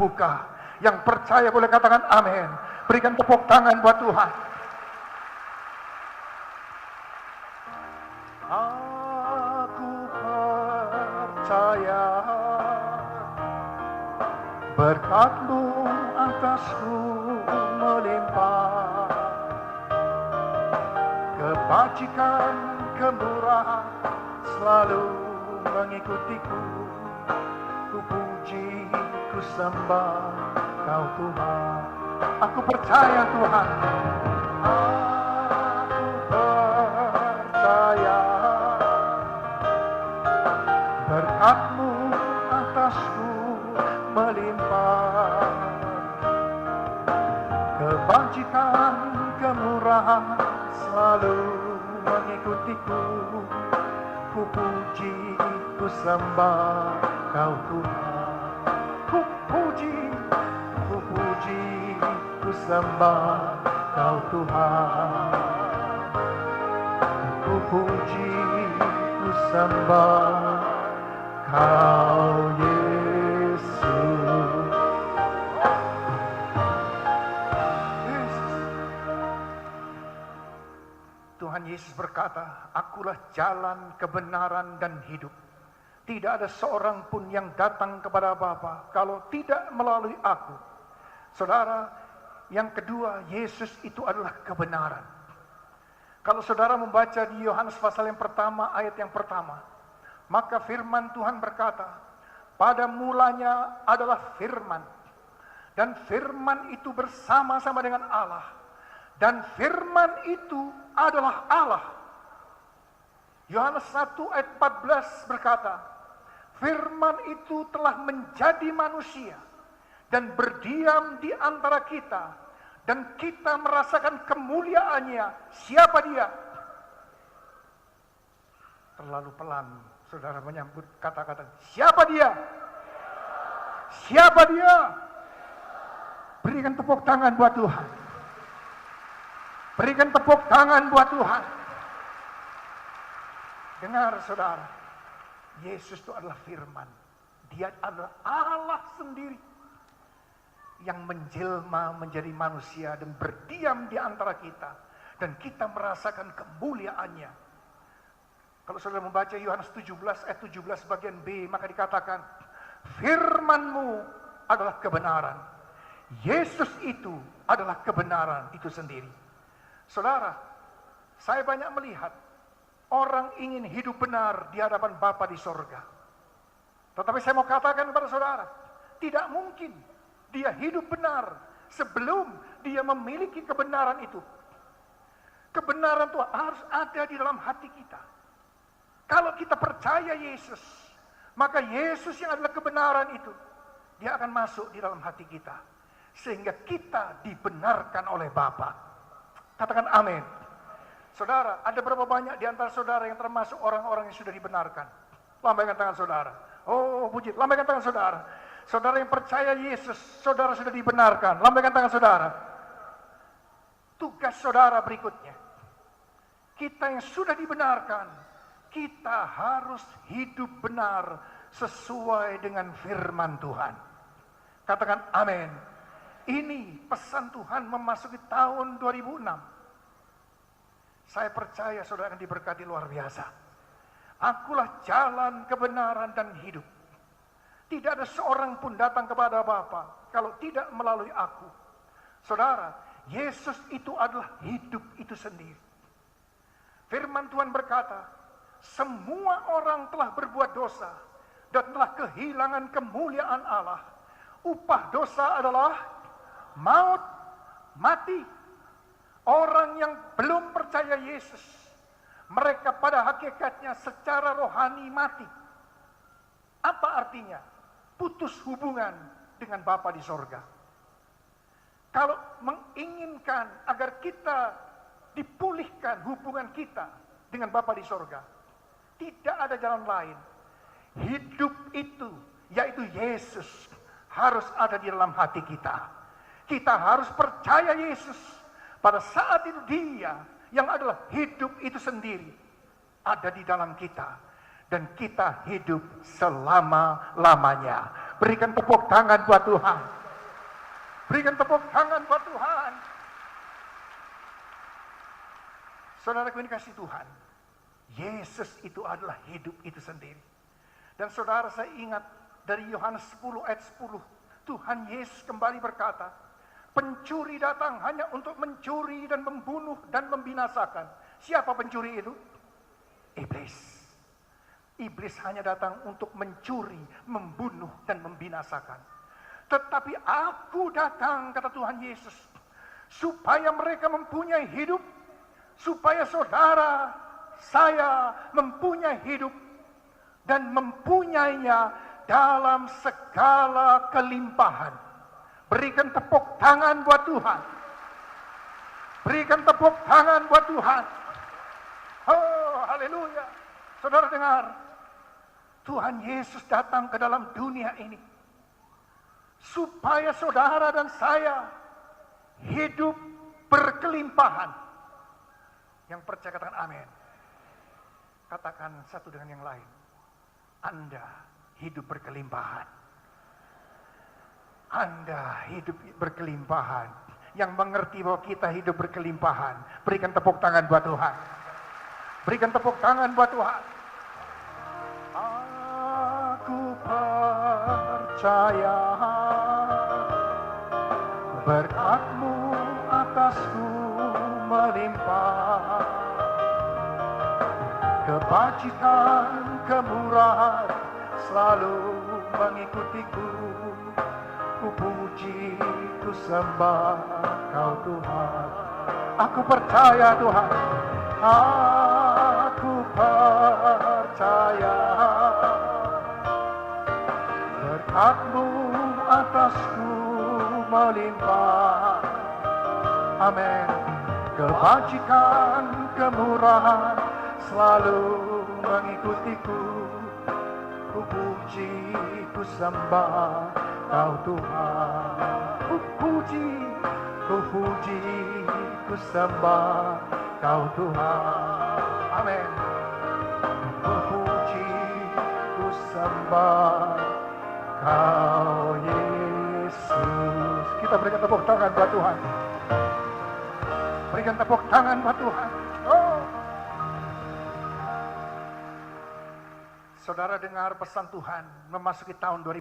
buka. Yang percaya boleh katakan amin. Berikan tepuk tangan buat Tuhan. Aku percaya berkat-Mu atasku melimpah, kebajikan kemurahan selalu mengikutiku. Ku puji, ku sembah Kau Tuhan. Aku percaya Tuhan. Aku percaya berkat-Mu atasku melimpah, kebajikan kemurahan selalu mengikutiku. Ku puji, ku sembah Kau Tuhan. Ku puji, ku sembah Kau Tuhan. Ku puji, ku sembah Kau Yesus. Tuhan Yesus berkata, akulah jalan, kebenaran, dan hidup. Tidak ada seorang pun yang datang kepada Bapa kalau tidak melalui aku. Saudara, yang kedua, Yesus itu adalah kebenaran. Kalau saudara membaca di Yohanes pasal yang pertama, ayat yang pertama, maka firman Tuhan berkata, pada mulanya adalah firman, dan firman itu bersama-sama dengan Allah, dan firman itu adalah Allah. Yohanes 1 ayat 14 berkata, firman itu telah menjadi manusia dan berdiam di antara kita, dan kita merasakan kemuliaannya. Siapa dia? Terlalu pelan saudara menyambut kata-kata siapa dia? Siapa dia? Berikan tepuk tangan buat Tuhan. Berikan tepuk tangan buat Tuhan. Dengar saudara, Yesus itu adalah firman. Dia adalah Allah sendiri yang menjelma menjadi manusia dan berdiam di antara kita, dan kita merasakan kemuliaannya. Kalau saudara membaca Yohanes 17 ayat 17 bagian B, maka dikatakan, firman-Mu adalah kebenaran. Yesus itu adalah kebenaran itu sendiri. Saudara, saya banyak melihat orang ingin hidup benar di hadapan Bapa di sorga. Tetapi saya mau katakan kepada saudara, tidak mungkin dia hidup benar sebelum dia memiliki kebenaran itu. Kebenaran itu harus ada di dalam hati kita. Kalau kita percaya Yesus, maka Yesus yang adalah kebenaran itu, dia akan masuk di dalam hati kita, sehingga kita dibenarkan oleh Bapa. Katakan amin. Saudara, ada berapa banyak di antara saudara yang termasuk orang-orang yang sudah dibenarkan? Lambaikan tangan saudara. Oh, puji, lambaikan tangan saudara. Saudara yang percaya Yesus, saudara sudah dibenarkan. Lambaikan tangan saudara. Tugas saudara berikutnya, kita yang sudah dibenarkan, kita harus hidup benar sesuai dengan firman Tuhan. Katakan amin. Ini pesan Tuhan memasuki tahun 2006. Saya percaya saudara akan diberkati luar biasa. Akulah jalan, kebenaran, dan hidup. Tidak ada seorang pun datang kepada Bapa kalau tidak melalui aku. Saudara, Yesus itu adalah hidup itu sendiri. Firman Tuhan berkata, semua orang telah berbuat dosa dan telah kehilangan kemuliaan Allah. Upah dosa adalah maut, mati. Orang yang belum percaya Yesus, mereka pada hakikatnya secara rohani mati. Apa artinya? Putus hubungan dengan Bapa di sorga. Kalau menginginkan agar kita dipulihkan hubungan kita dengan Bapa di sorga, tidak ada jalan lain. Hidup itu, yaitu Yesus, harus ada di dalam hati kita. Kita harus percaya Yesus. Pada saat itu dia yang adalah hidup itu sendiri ada di dalam kita. Dan kita hidup selama-lamanya. Berikan tepuk tangan buat Tuhan. Berikan tepuk tangan buat Tuhan. Saudaraku ini kasih Tuhan. Yesus itu adalah hidup itu sendiri. Dan saudara, saya ingat dari Yohanes 10 ayat 10. Tuhan Yesus kembali berkata, pencuri datang hanya untuk mencuri dan membunuh dan membinasakan. Siapa pencuri itu? Iblis. Iblis hanya datang untuk mencuri, membunuh, dan membinasakan. Tetapi aku datang, kata Tuhan Yesus, supaya mereka mempunyai hidup, supaya saudara, saya mempunyai hidup, dan mempunyainya dalam segala kelimpahan. Berikan tepuk tangan buat Tuhan. Berikan tepuk tangan buat Tuhan. Oh, haleluya. Saudara dengar, Tuhan Yesus datang ke dalam dunia ini supaya saudara dan saya hidup berkelimpahan. Yang percaya katakan amin. Katakan satu dengan yang lain. Anda hidup berkelimpahan. Anda hidup berkelimpahan. Yang mengerti bahwa kita hidup berkelimpahan, berikan tepuk tangan buat Tuhan. Berikan tepuk tangan buat Tuhan. Aku percaya berkat-Mu atasku melimpah, kebajikan, kemurahan selalu mengikutiku. Ku puji, ku sembah Kau Tuhan. Aku percaya Tuhan. Aku percaya berkat-Mu atasku melimpah. Amin. Kebajikan, kemurahan selalu mengikutiku. Ku puji, ku sembah Kau Tuhan. Ku puji, ku sembah Kau Tuhan. Amin. Ku puji, ku sembah Kau Yesus. Kita berikan tepuk tangan buat Tuhan. Berikan tepuk tangan buat Tuhan. Oh. Saudara dengar pesan Tuhan memasuki tahun 2020.